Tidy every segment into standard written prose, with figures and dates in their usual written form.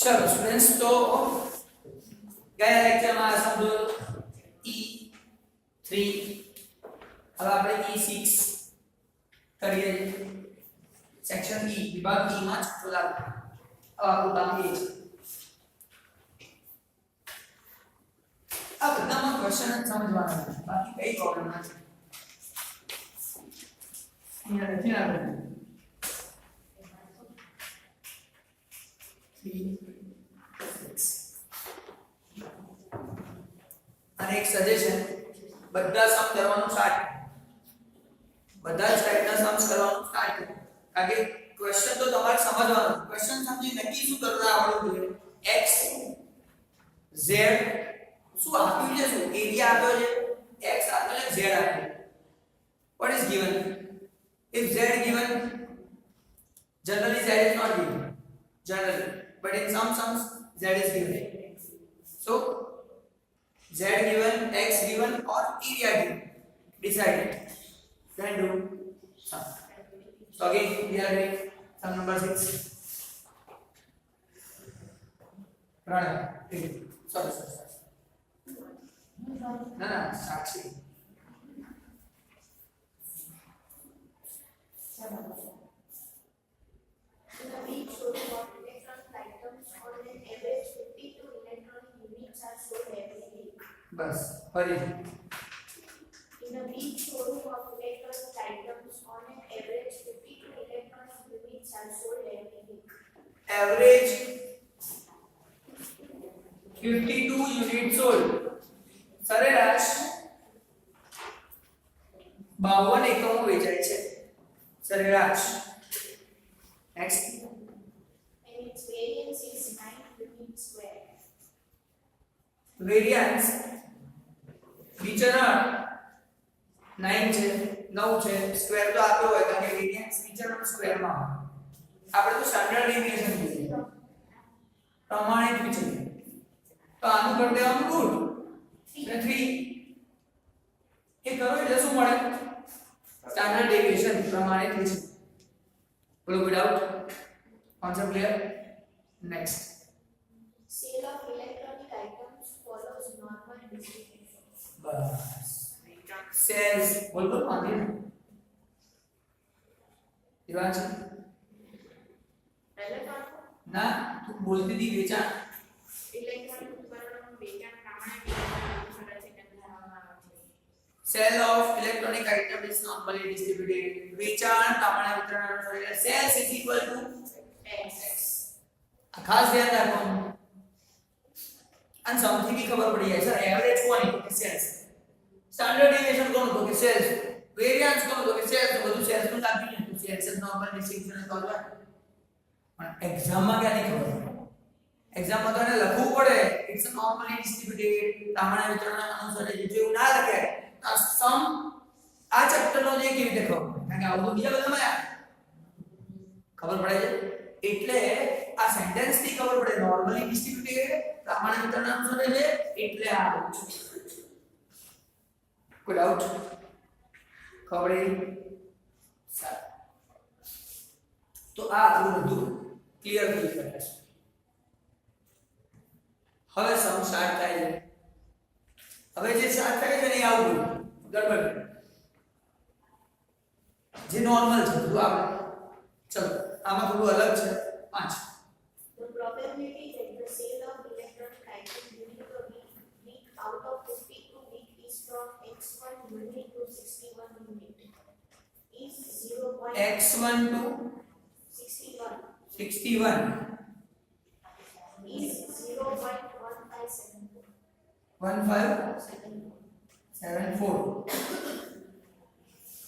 चलो स्टूडेंट्स, तो ગયા લેક્ચરમાં સમજો E3, હવે આપણે E6 કરીએ સેક્શન E વિભાગ E માં ચોલા હવે આપણું કામ એ છે આ બધામાં ક્વેશ્ચન સમજવાના છે, બાકી કઈ પ્રોબ્લેમ નથી. અહીંયા લખી આપણે 3 અને એક સજેશન, બધા સમ કરવાનું સ્ટાર્ટ, બધા જ ટાઈપના સમ્સ કરવાનું સ્ટાર્ટ કરો, કારણ કે ક્વેશ્ચન તો તમારે સમજવાનો, ક્વેશ્ચન સમજી નક્કી શું કરતા આવડવું જોઈએ. x z શું આપ્યું છે, શું એરિયા આપ્યો છે, x આપ્યો છે, z આપ્યો. what is given? if z given, generally z is not given generally, but in some sums z is given. So z given, x given or area given, decide it, then do sum. So again we are doing sum number 6. Rana, sorry. No, Sakshi. बस हरी. In a big showroom of electronic items, on an average 52 electronic units are sold every week. Average 52 units sold. સરેરાશ 52 એકમો વેચાય છે સરેરાશ. Next. And its variance is 9 units square. Variance વિચરણ 9 છે, 9 છે, square તો આપ્યો હોય કારણ કે વેરિયન્સ વિચરણ સ્ક્વેર માં હોય. આપણે તો સ્ટાન્ડર્ડ ડેવિએશન જોઈએ, પ્રમાણિત વિચરણ, તો આનું કરી દેવાનું રૂટ એટલે 3 એ કરો એટલે શું મળે, સ્ટાન્ડર્ડ ડેવિએશન, પ્રમાણિત વિચરણ. બોલો without concept clear. Next. Sale of electronic items follows normal distribution. બસ સેલ્સ બોલો માંગે એવા છે પહેલા તો ના તું બોલતી હતી વેચાણ. ઇલેક્ટ્રોનિક ઉપકરણોનું વેચાણ પ્રમાણે સરળતાથી ધરાવવામાં આવે છે. Sale of electronic item is normally distributed. વેચાણ પ્રમાણે વિતરણ એટલે sales is equal to X. આ ખાસ ધ્યાન રાખવાનું. અને સમથી બી ખબર પડી જાય સર એવરેજ કોની તો કે સેલ્સ, સ્ટાન્ડર્ડ ડેવિએશન કોનું તો કે સેલ્સ, વેરિયન્સ કોનું તો કે સેલ્સ, બધું સેલ્સ નું લાગી ને તો sales is normal distribution solve થાય. પણ એક્ઝામ માં ક્યાંથી ખબર પડે, એક્ઝામ માં તો એને લખવું પડે ઇટ્સ નોર્મલી ડિસ્ટ્રીબ્યુટેડ પ્રમાણે વિતરણ અનુસાર. જેવું ના લખે આ સમ આ ચેપ્ટર નો જે કેવી રીતે ખબર પડે, કારણ કે આવું તો બીજા બધામાં ખબર પડે છે. એટલે આ સેન્ટેન્સ થી ખબર પડે નોર્મલી ડિસ્ટ્રીબ્યુટેડ પ્રમાણે વિતરણ અનુસાર છે એટલે આ આવું છે. કોઈ ડાઉટ ખબર પડી? સારું, તો આ આપણું બધું ક્લિયર થઈ શકે છે. હવે સમ સ્ટાર્ટ થાય છે. હવે જે સ્ટાર્ટ થાય છે ને એ આવું ગડબડ જે નોર્મલ છે બધું આપણે ચલો આમાં થોડું અલગ છે. 5 The probability that the sale of electronic items during the week out of 52 week is from x1 unit to 61 unit is 0.61. x1 to 61 is 0.1574. 1574.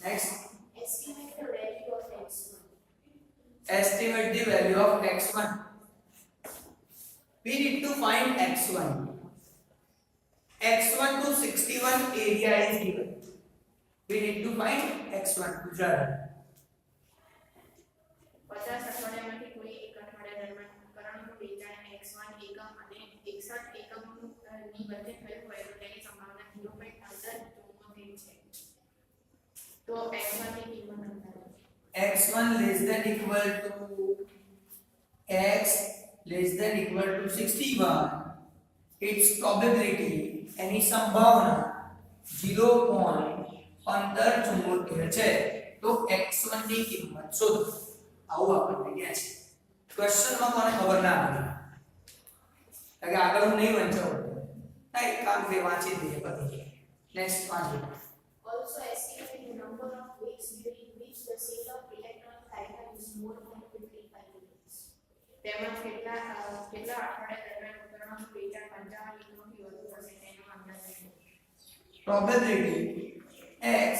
Next. Estimate the value of x1. Estimate the value of x1. We need to find x1. x1 to 61 area is given. We need to find x1. Gujarat. 50 અઠવાડિયામાંથી કોઈ એક અઠવાડિયા દરમિયાન ઉપકરણનું વેચાણ x1 એકમ અને 61 એકમની વચ્ચે થયું હોય તો તેની સંભાવના 0.1574 છે. તો x1 ની કિંમત અંદાજો x1 less than equal to x less than equal to 61, its probability એની સંભાવના 0.1574 છે. તો x1 ની કિંમત શોધો. આવું આપણને કહે છે. ક્વેશ્ચનમાં કોને ખબર ના પડી કે આગળ હું નહીં વંચાવું નહીં કામ બે વાંચી દઈએ પછી. નેક્સ્ટ વાંચો. Also estimate the number of weeks during which the sale of electronic item is more than 55 units. તેમજ કેટલા અઠવાડિયા દરમિયાન ઉપકરણોનું વેચાણ 55 યુનિટથી વધુ થશે તેનો અંદાજ લગાવો. Probability x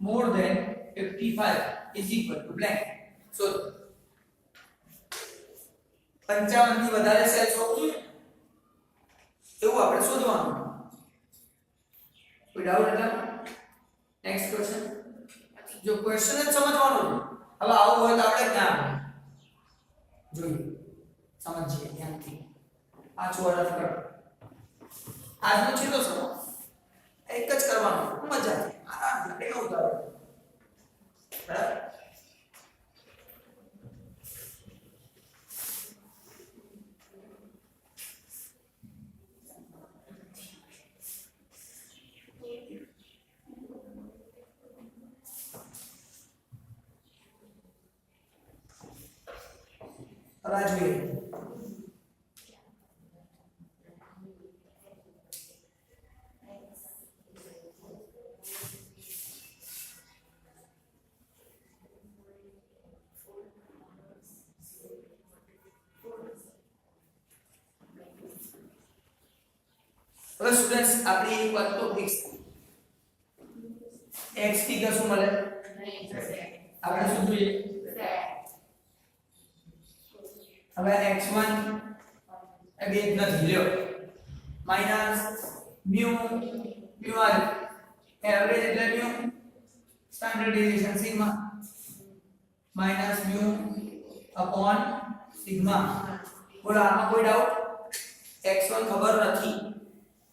more than 55 is equal to blank. So 55 થી વધારે સેલ્સ હોવું જોઈએ એવું આપણે શોધવાનું. કોઈ ડાઉટ હતા? Next question. જો ક્વેશ્ચન જ સમજવાનો છે. હવે આવું હોય તો આપણે જ્ઞાન જોઈએ સમજીએ ધ્યાનથી. પાછું અરજ કરો. આજનો છેલ્લો સવાલ એક જ કરવાનો મજાથી આરામથી કઈ ઉતારો બરાબર. રાજવીર હવે સ્ટુડન્ટ્સ આપણી એક વાત તો ફિક્સ x થી કશું મળે આપણે શું જોઈએ હવે x1 એ બે નથી લ્યો માઈનસ મ્યુ આર એવરેજ એટલે mu standard deviation sigma minus mu upon sigma. બોલો આમાં કોઈ ડાઉટ? x1 ખબર નથી.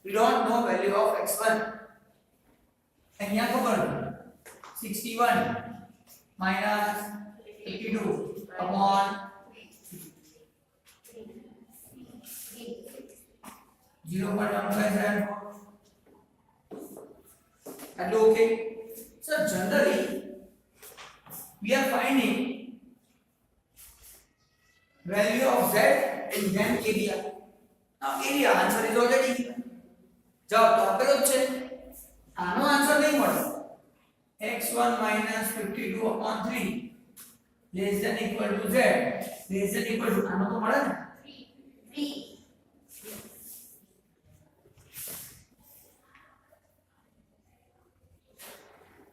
We don't know value of x1. અહીંયા ખબર 61 minus 82 upon 0.1574. And okay. So generally we are finding value of z and then area. Now area answer is already given. જવાબ તો આપેલો જ છે. આનો આન્સર નહીં મળે. x1 52/3 less than equal to z less than equal to આનો તો મળે ને 3.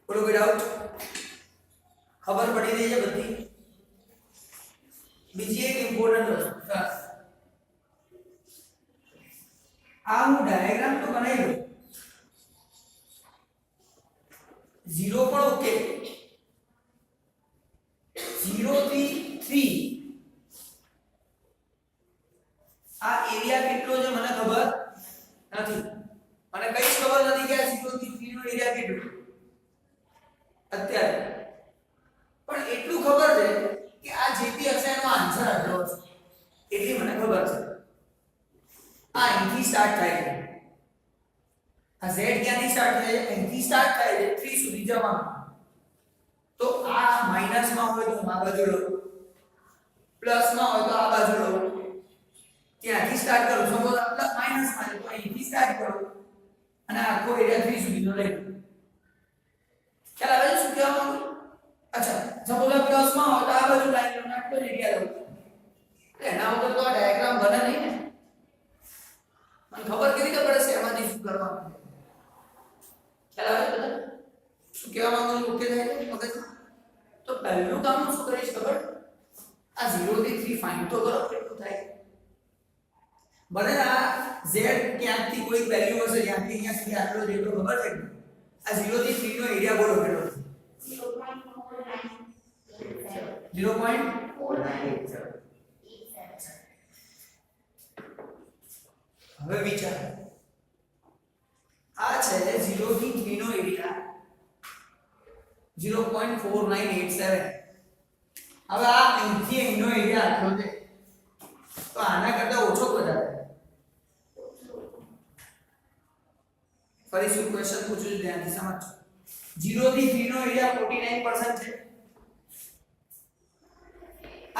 બોલો કોઈ ડાઉટ? ખબર પડી રહી છે બધી? બીજી એક ઇમ્પોર્ટન્ટ વસ્તુ આ હું ડાયાગ્રામ તો બનાવી દઉં 0 પણ ઓકે 0 થી 3 આ એરિયા કેટલો છે મને ખબર નથી. મને કઈ ખબર નથી કે આ 0 થી 3 નો એરિયા કેટલો અત્યારે. પણ એટલું ખબર છે કે આ જે બી હશે એનો આન્સર આટલો હશે એટલી મને ખબર છે. આ અહીંથી સ્ટાર્ટ થાય છે. આ z ક્યાંથી સ્ટાર્ટ થાય છે? અહીંથી સ્ટાર્ટ થાય છે 3 સુધી જવાનું. તો આ માઈનસ માં હોય તો હું આ બાજુ લઉં, પ્લસ માં હોય તો આ બાજુ લઉં. ત્યાંથી સ્ટાર્ટ કરું. સપોઝ આ માઈનસ માં છે તો અહીંથી સ્ટાર્ટ કરું અને આખો એરિયા 3 સુધીનો લઈ લઉં. ચાલ હવે શું કહેવા માંગુ? અચ્છા સપોઝ આ પ્લસ માં હોય તો આ બાજુ લાઈન લઉં આટલો એરિયા લઉં. એના વગર તો આ ડાયાગ્રામ બને નહીં ને. મને ખબર કેવી રીતે પડે છે એમાંથી શું કરવાનું? ખ્યાલ આવે બધા? શું કહેવા માંગુ છું? ઓકે થાય મગજમાં? તો પહેલું કામ હું શું કરીશ ખબર? આ 0 થી 3 ફાઇન્ડ તો કરો કેટલું થાય. ભલે આ z ક્યાંકથી કોઈ વેલ્યુ હશે જ્યાંથી અહીંયા સુધી આટલો જેટલો ખબર છે. આ 0 થી 3 નો એરિયા બોલો કેટલો છે? 0.4987. હવે વિચાર આ છે 0 થી 3 નો એરિયા 0.4987. હવે આ અહીંથી અહીંનો એરિયા આટલો છે. તો આના કરતા ઓછો વધારે. ફરી શું ક્વેશ્ચન પૂછું છું ધ્યાનથી સમજો. 0 થી 3 નો એરિયા 49% છે.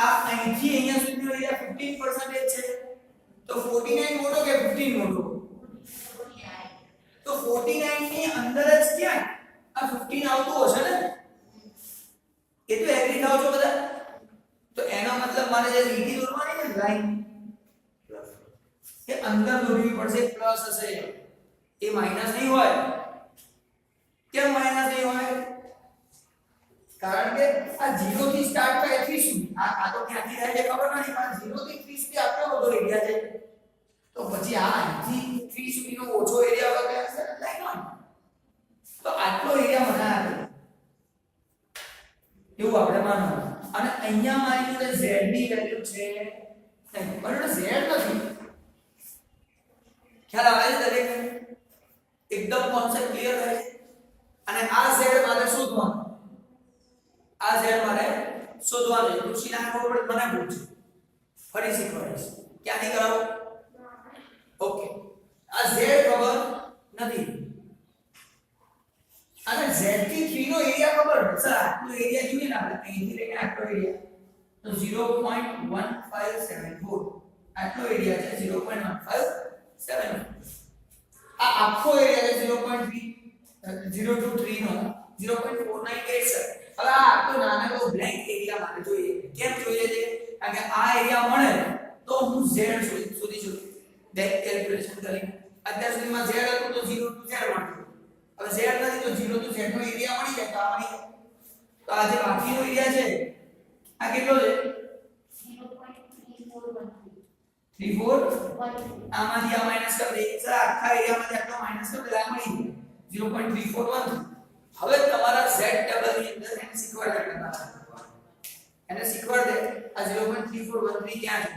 આ અહીંથી અહીંયા સુધીનો એરિયા 15% છે. તો 49 મોટો કે 15 મોટો? તો 49 ની અંદર જ ક્યાં આ 15 આવતું હશે ને? એ તો એગ્રી થાવ છો બધા? તો એનો મતલબ મારે જે લીટી દોરવાની છે લાઈન એ અંદર દોરવી પડશે, પ્લસ હશે. એ માઈનસ નહીં હોય. કેમ માઈનસ નહીં હોય? કારણ કે આ 0 થી સ્ટાર્ટ થાય 3 સુધી આ તો ક્યાંથી થાય છે ખબર નથી, પણ 0 થી 30 સુધી આટલો બધો એરિયા છે. તો પછી આ અહીંથી 30 સુધીનો ઓછો એરિયા વગર હશે લાઈન હોય. તો આટલો એરિયા મને આપે એવું આપણે માનવાનું. અને અહીંયા મારી જોડે z ની વેલ્યુ છે નહીં, બરાબર? z નથી. ખ્યાલ આવે છે દરેક? એકદમ કોન્સેપ્ટ ક્લિયર થાય છે. અને આ z મારે શોધવાનું. આ z મારે શોધવાનું છે. ઋષિના ખબર પડે મને પૂછે. ફરી શીખવાડીશ. ક્યાંથી કરાવો? ઓકે. આ z ખબર નથી. અને z થી 3 નો એરિયા ખબર છે. સર આટલો એરિયા જોઈએ ને આપણે અહીંથી લઈને આટલો એરિયા તો 0.1574 આટલો એરિયા છે 0.1574. આ આખો એરિયા છે 0.023 નો 0.498. હવે આ આટલો નાનો બ્લેન્ક એરિયા મારે જોઈએ. કેમ જોઈએ છે? કારણ કે આ એરિયા મળે તો હું z શોધી શકું. બેક કેલ્ક્યુલેશન કરીને અત્યાર સુધીમાં z હતું તો 0 to z મળતું. હવે z નથી તો 0 to z નો એરિયા મળી જાય તો આ મળી જાય. તો આ જે બાકીનો એરિયા છે આ કેટલો છે? 34. આમાંથી આ માઈનસ કરી દે. સર આખા એરિયામાંથી આટલો માઈનસ કરી દે આ મળી જાય 0.341. હવે તમારા z ટેબલ ની અંદર એને શીખવાડ કરવાના. એને શીખવાડ દે આ 0.3413 ક્યાં છે?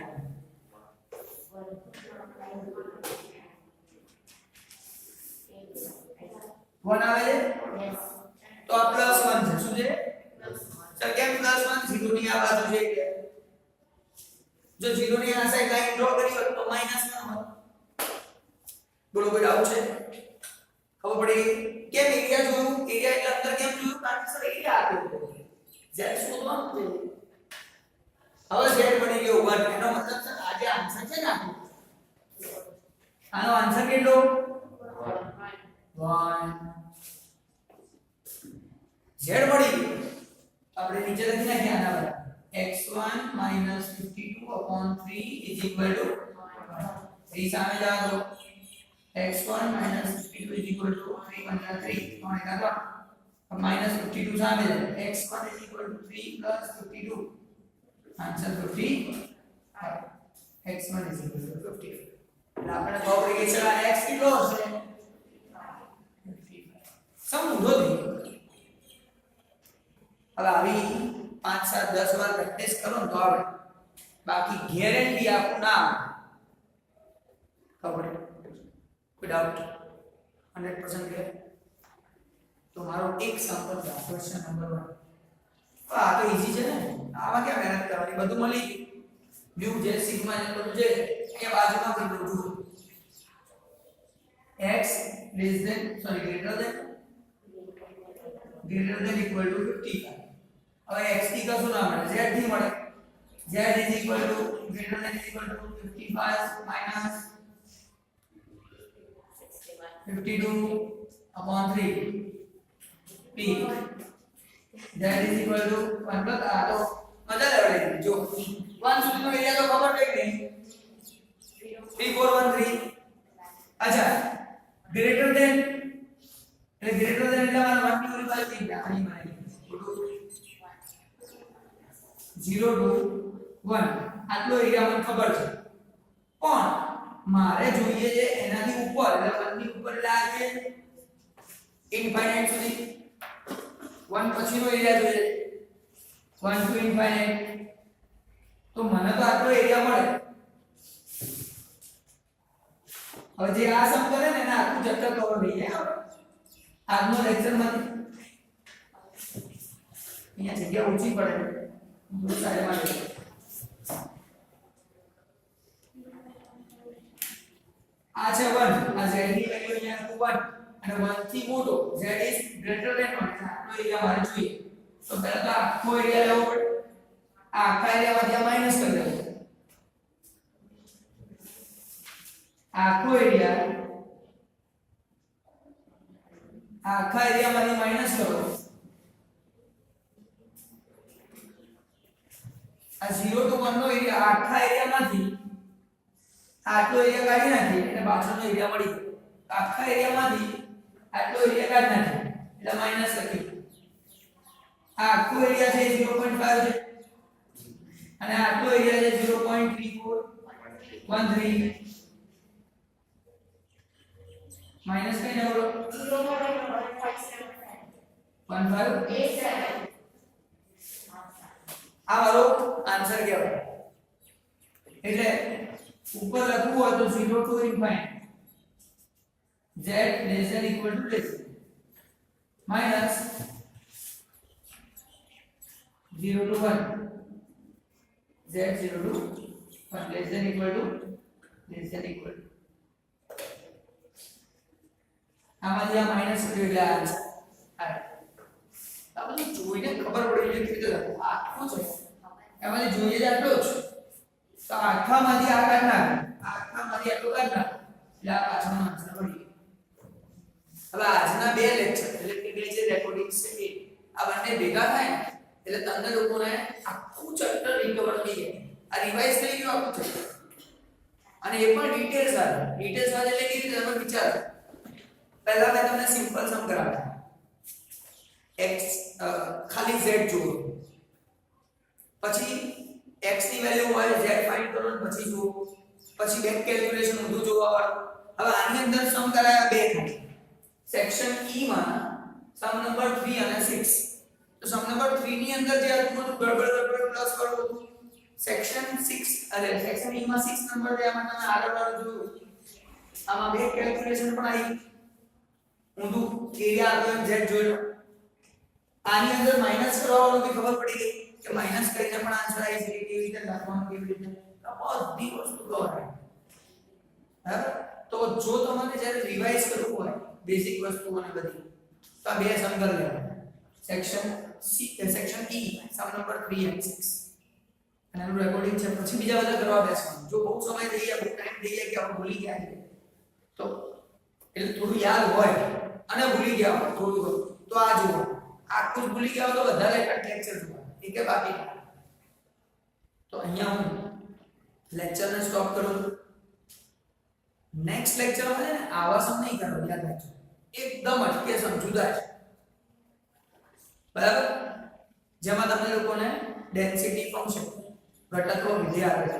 વન આવે છે તો આ પ્લસ 1 છે. શું છે? સર કેમ પ્લસ 1? 0 ની આ બાજુ છે એટલે. જો 0 ની આ સાઈડ લાઈન ડ્રો કરી હોત તો માઈનસ 1 હોત. બોલો કોઈ ડાઉટ છે? ખબર પડી? કેમ એરિયા જોયું? એરિયા એટલે અંદર કેમ જોયું? કારણ કે સર એરિયા આપ્યો છે. z શોધવાનું છે. હવે z બની ગયો 1. એનો મતલબ સર આ જે આન્સર છે ને આપણો આનો આન્સર કેટલો? 1. z મળી ગયો. આપણે નીચે લખી નાખીએ આના બરાબર x1 52/3 = 3 સામે જાઓ તો x1 52 = 3 × 3 -52 સામે જાય x1 = 3 + 52 આન્સર 55. x1 = 55. એટલે આપણે ખબર પડી ગઈ છે આ x કેટલો હશે? 55. સમજો દે. હવે આવી 5 7 10 વાર પ્રેક્ટિસ કરો ને તો આવે. બાકી ગેરંટી આપું ના ખબર. કોઈ ડાઉટ? 100% ક્લિયર? તો મારો એક સેમ્પલ છે ક્વેશ્ચન નંબર 1. આ તો ઈઝી છે ને. આમાં ક્યાં મહેનત કરવાની? બધું મળી ગયું. મ્યુ જે સિગ્મા જે બધું છે એ બાજુમાં કરી દઉં છું. x greater than equal to 55. હવે x થી કશું ના મળે, z થી મળે. z greater than equal to 55 minus 52/3 p. z equal to 1 plus આ તો મજા લેવડે જો 1 સુધીનો એરિયા તો ખબર છે કે નહીં? 3413. અચ્છા ગ્રેટર ધેન એટલે ગ્રેટર ધેન એટલે મારા 1 ની ઓરી થઈ ગયા. આની મારી 0 to 1 આટલો એરિયા મને ખબર છે. પણ મારે જોઈએ છે એનાથી ઉપર એટલે 1 ની ઉપર એટલે આ છે ઇન્ફાઇનાઇટ સુધી. 1 પછીનો એરિયા જોઈએ 1 to infinite. તો મને તો આટલો એરિયા મળે. હવે જે આ સમ કરે ને એના આખું ચેપ્ટર કવર થઈ જાય. આજનો લેક્ચર માં અહીંયા જગ્યા ઓછી પડે. દૂર સાઈડમાં 1 અને 1 થી મોટો z is greater than 1 આટલો એરિયા મારે જોઈએ તો પહેલા તો આખો એરિયા લેવો પડે આ આખા એરિયામાંથી માઈનસ કરી દેવો આખો એરિયા આખા એરિયામાંથી માઈનસ કરો આ 0 to 1 નો એરિયા આખા એરિયામાંથી આટલો એરિયા કાઢી નાખીએ એટલે પાછળનો એરિયા મળી ગયો આખા એરિયામાંથી આટલો એરિયા કાઢી નાખીએ એટલે માઈનસ લખી આ આખો એરિયા છે 0.5 છે અને આટલો એરિયા છે 0.3413 માઈનસ કઈ ને બોલો 1587 આ મારો આન્સર કહેવાય એટલે ઉપર લખવું હોય તો 0 to infinity z less than equal to less minus 0 to 1 z 0 to 1 less than equal to આમાંથી આ માઈનસ કર્યું એટલે આન્સર આ બધું જોઈને ખબર પડી જાય કે રીતે લખવું આખું છે એમાંથી જોઈએ જ આટલો જ તો આખામાંથી આ કાઢ નાખ આખામાંથી આટલું કાઢ નાખ એટલે આ પાછળનો આન્સર મળી હવે આજના બે લેક્ચર એટલે કે જે રેકોર્ડિંગ છે આ બંને ભેગા થાય ને એટલે તમને લોકોને આખું ચેપ્ટર રિકવર થઈ જાય આ રિવાઇઝ થઈ ગયું આખું ચેપ્ટર અને એ પણ ડિટેલ્સ વાળું એટલે કેવી રીતે તમે વિચારો પહેલા મેં તમને સિમ્પલ સમ કરાવ્યા x ખાલી z જુઓ પછી x ની વેલ્યુ હોય z ફાઇન્ડ કરો પછી જુઓ પછી બેક કેલ્ક્યુલેશન ઊંધું જોવા વાળું હવે આની અંદર સમ કરાયા બે થાય સેક્શન E માં સમ નંબર 3 અને 6 તો સમ નંબર 3 ની અંદર જે હતું બધું ગડબડ પ્લસ કરો હતું સેક્શન 6 અરે સેક્શન E માં 6 નંબર છે આમાં તમે આગળ વાળું જોયું આમાં બેક કેલ્ક્યુલેશન પણ આવી ઊંધું એરિયા આવ્યો z જોઈ લો આની અંદર માઈનસ કરવાનું બી ખબર પડી ગઈ કે માઈનસ કરીને પણ આન્સર આવી શકે કેવી રીતે લખવાનું કેવી રીતે બધી વસ્તુ ખબર બરાબર તો જો તમારે જ્યારે રિવાઇઝ કરવું હોય બેઝિક વસ્તુઓને બધી તો આ બે સમ કરી લેવાના section section E sum number 3 અને 6 અને આનું રેકોર્ડિંગ છે પછી બીજા બધા કરવા બેસવાનું જો બહુ સમય થઈ ગયા બહુ ટાઈમ થઈ ગયા કે આપણે ભૂલી ગયા છે તો એટલે થોડું યાદ હોય અને ભૂલી ગયા હોય થોડું તો આ જુઓ આખું ભૂલી ગયા તો બધા લેક્ચર જોવા ઠીક છે બાકી તો અહીંયા હું લેક્ચરને સ્ટોપ કરું નેક્સ્ટ લેક્ચરમાં છે ને આવા સમ નહીં કરો યાદ રાખજો એકદમ અટકે સમજુદા છે બરાબર જેમાં તમને લોકોને ડેન્સિટી ફંક્શન ઘટકો વિધેય આપે છે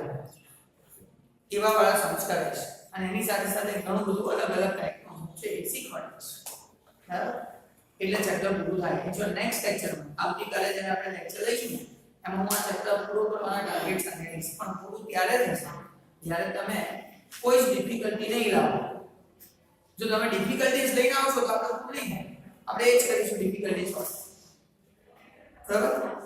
એવા વાળા સંસ્કાર છે અને એની સાથે સાથે ઘણું બધું અલગ અલગ ટાઈપનું છે એ શીખવાનું છે બરાબર એટલે ચેપ્ટર પૂરું થાય જો નેક્સ્ટ લેક્ચરમાં આવતીકાલે જ્યારે આપણે લેક્ચર લઈશું ને એમાં હું આ ચેપ્ટર પૂરો કરવાના ટાર્ગેટ સાથે રહીશ પણ પૂરું ત્યારે રહેશે જ્યારે તમે કોઈ જ ડિફિકલ્ટી નહીં લાવો જો તમે ડિફિકલ્ટીઝ લઈને આવશો તો આપણે પૂરું નહીં થાય આપણે એ જ કરીશું ડિફિકલ્ટીઝ બરાબર